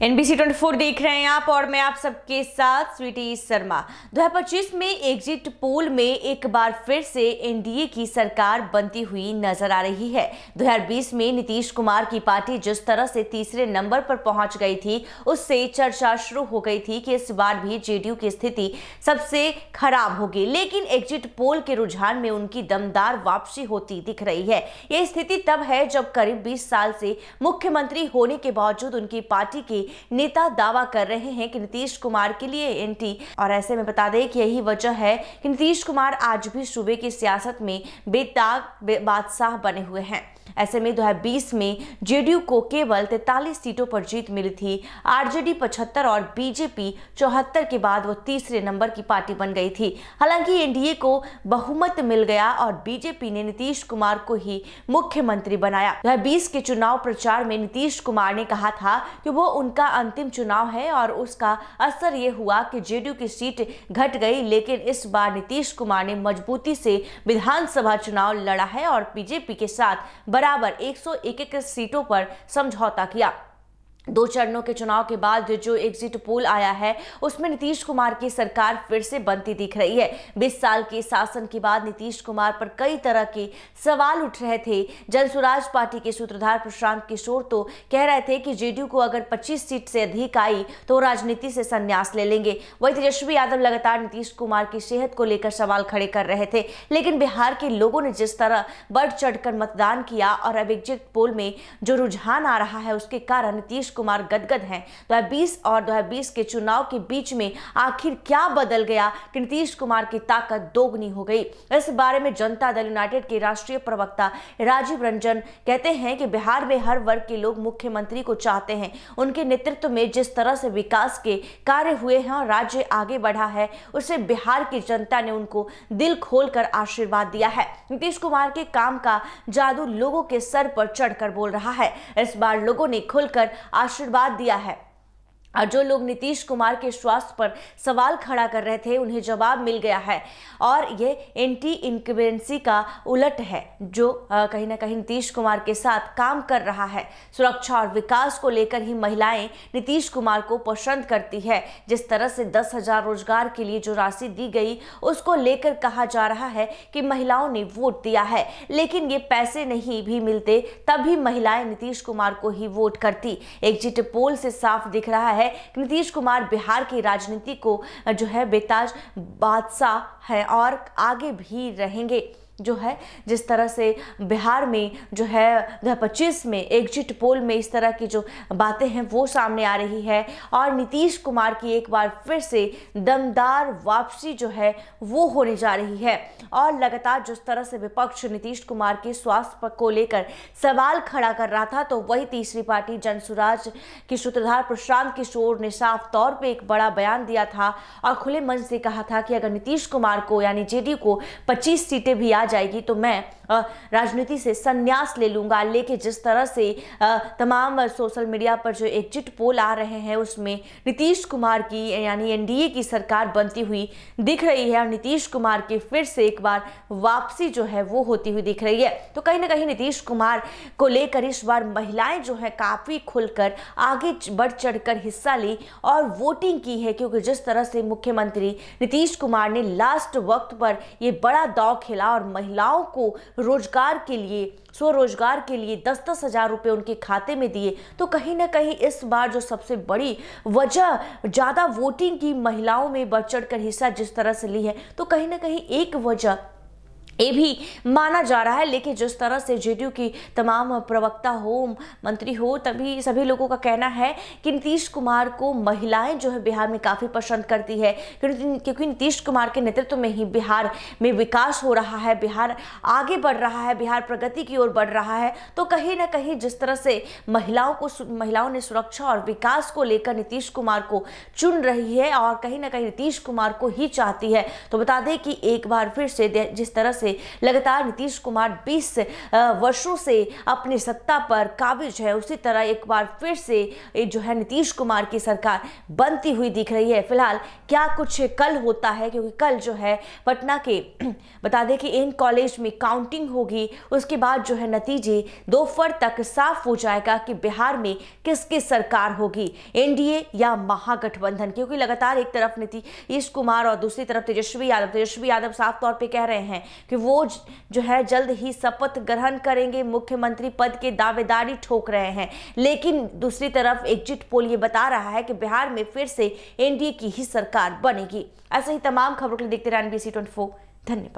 NBC 24 देख रहे हैं आप और मैं आप सबके साथ स्वीटी शर्मा। 2025 में एग्जिट पोल में एक बार फिर से एनडीए की सरकार बनती हुई नजर आ रही है। 2020 में नीतीश कुमार की पार्टी जिस तरह से तीसरे नंबर पर पहुंच गई थी, उससे चर्चा शुरू हो गई थी कि इस बार भी जेडीयू की स्थिति सबसे खराब होगी, लेकिन एग्जिट पोल के रुझान में उनकी दमदार वापसी होती दिख रही है। यह स्थिति तब है जब करीब 20 साल से मुख्यमंत्री होने के बावजूद उनकी पार्टी के नेता दावा कर रहे हैं कि नीतीश कुमार के लिए एंटी, और ऐसे में बता दें कि यही वजह है कि नीतीश कुमार आज भी सूबे की सियासत में बेताब बादशाह बने हुए हैं। ऐसे में 2020 में जेडीयू को केवल 43 सीटों पर जीत मिली थी। आरजेडी 75 और बीजेपी 74 के बाद वो तीसरे नंबर की पार्टी बन गई थी। हालांकि एनडीए को बहुमत मिल गया और बीजेपी ने नीतीश कुमार को ही मुख्यमंत्री बनाया। 2020 के चुनाव प्रचार में नीतीश कुमार ने कहा था कि वो उनका अंतिम चुनाव है और उसका असर ये हुआ कि जेडीयू की सीट घट गई, लेकिन इस बार नीतीश कुमार ने मजबूती से विधानसभा चुनाव लड़ा है और बीजेपी के साथ बराबर 101 सीटों पर समझौता किया। 2 चरणों के चुनाव के बाद जो एग्जिट पोल आया है उसमें नीतीश कुमार की सरकार फिर से बनती दिख रही है। 20 साल के शासन के बाद नीतीश कुमार पर कई तरह के सवाल उठ रहे थे। जनसुराज पार्टी के सूत्रधार प्रशांत किशोर तो कह रहे थे कि जेडीयू को अगर 25 सीट से अधिक आई तो राजनीति से संन्यास ले लेंगे। वही तेजस्वी यादव लगातार नीतीश कुमार की सेहत को लेकर सवाल खड़े कर रहे थे, लेकिन बिहार के लोगों ने जिस तरह बढ़ चढ़कर मतदान किया और अब एग्जिट पोल में जो रुझान आ रहा है उसके कारण नीतीश कुमार गदगद हैं। 2020 और 2020 के चुनाव के बीच में आखिर क्या बदल गया कि नीतीश कुमार की ताकत दोगुनी हो गई? इस बारे में जनता दल यूनाइटेड के राष्ट्रीय प्रवक्ता राजीव रंजन कहते हैं कि बिहार में हर वर्ग के लोग मुख्यमंत्री को चाहते हैं। उनके नेतृत्व में जिस तरह से विकास के कार्य हुए हैं और राज्य आगे बढ़ा है, उससे बिहार की जनता ने उनको दिल खोलकर आशीर्वाद दिया है। नीतीश कुमार के काम का जादू लोगों के सर पर चढ़कर बोल रहा है। इस बार लोगों ने खुलकर आशीर्वाद दिया है और जो लोग नीतीश कुमार के स्वास्थ्य पर सवाल खड़ा कर रहे थे उन्हें जवाब मिल गया है और ये एंटी इनकम्बेंसी का उलट है, जो कहीं ना कहीं नीतीश कुमार के साथ काम कर रहा है। सुरक्षा और विकास को लेकर ही महिलाएं नीतीश कुमार को पसंद करती है। जिस तरह से 10,000 रोजगार के लिए जो राशि दी गई उसको लेकर कहा जा रहा है कि महिलाओं ने वोट दिया है, लेकिन ये पैसे नहीं भी मिलते तब भी महिलाएं नीतीश कुमार को ही वोट करती। एग्जिट पोल से साफ दिख रहा है नीतीश कुमार बिहार की राजनीति को जो है बेताज बादशाह है और आगे भी रहेंगे। जो है जिस तरह से बिहार में जो है 2025 में एग्जिट पोल में इस तरह की जो बातें हैं वो सामने आ रही है और नीतीश कुमार की एक बार फिर से दमदार वापसी जो है वो होने जा रही है। और लगातार जिस तरह से विपक्ष नीतीश कुमार के स्वास्थ्य को लेकर सवाल खड़ा कर रहा था, तो वही तीसरी पार्टी जनसुराज के सूत्रधार प्रशांत किशोर ने साफ तौर पर एक बड़ा बयान दिया था और खुले मन से कहा था कि अगर नीतीश कुमार को यानी जेडीयू को 25 सीटें भी आ जाएगी तो मैं राजनीति से संन्यास ले लूंगा। लेकिन जिस तरह से तमाम सोशल मीडिया पर जो एग्जिट पोल आ रहे हैं उसमें नीतीश कुमार की यानी एनडीए की सरकार बनती हुई दिख रही है और नीतीश कुमार की फिर से एक बार वापसी जो है वो होती हुई दिख रही है। तो कहीं ना कहीं नीतीश कुमार को लेकर इस बार महिलाएं जो है काफी खुलकर आगे बढ़ चढ़कर हिस्सा ली और वोटिंग की है, क्योंकि जिस तरह से मुख्यमंत्री नीतीश कुमार ने लास्ट वक्त पर ये बड़ा दांव खेला और महिलाओं को रोजगार के लिए स्वरोजगार के लिए 10-10 हजार रुपए उनके खाते में दिए, तो कहीं ना कहीं इस बार जो सबसे बड़ी वजह ज्यादा वोटिंग की महिलाओं में बढ़ चढ़कर हिस्सा जिस तरह से ली है, तो कहीं ना कहीं एक वजह ये भी माना जा रहा है। लेकिन जिस तरह से जेडीयू की तमाम प्रवक्ता हो मंत्री हो तभी सभी लोगों का कहना है कि नीतीश कुमार को महिलाएं जो है बिहार में काफ़ी पसंद करती है, क्योंकि नीतीश कुमार के नेतृत्व में ही बिहार में विकास हो रहा है, बिहार आगे बढ़ रहा है, बिहार प्रगति की ओर बढ़ रहा है। तो कहीं ना कहीं जिस तरह से महिलाओं ने सुरक्षा और विकास को लेकर नीतीश कुमार को चुन रही है और कहीं ना कहीं नीतीश कुमार को ही चाहती है। तो बता दें कि एक बार फिर से जिस तरह से से लगातार नीतीश कुमार 20 वर्षों से अपनी सत्ता पर काबिज है, उसी तरह एक बार फिर से जो है नीतीश कुमार की सरकार बनती हुई दिख रही है। फिलहाल क्या कुछ कल होता है, क्योंकि कल जो है पटना के बता दें कि इन कॉलेज में काउंटिंग होगी, उसके बाद जो है नतीजे दोपहर तक साफ हो जाएगा कि बिहार में किसकी सरकार होगी, एनडीए या महागठबंधन। क्योंकि लगातार एक तरफ नीतीश कुमार और दूसरी तरफ तेजस्वी यादव साफ तौर पे कह रहे हैं कि वो जो है जल्द ही शपथ ग्रहण करेंगे, मुख्यमंत्री पद के दावेदारी ठोक रहे हैं। लेकिन दूसरी तरफ एग्जिट पोल ये बता रहा है कि बिहार में फिर से एनडीए की ही सरकार बनेगी। ऐसे ही तमाम खबरों के लिए देखते रहिए NBC 24। धन्यवाद।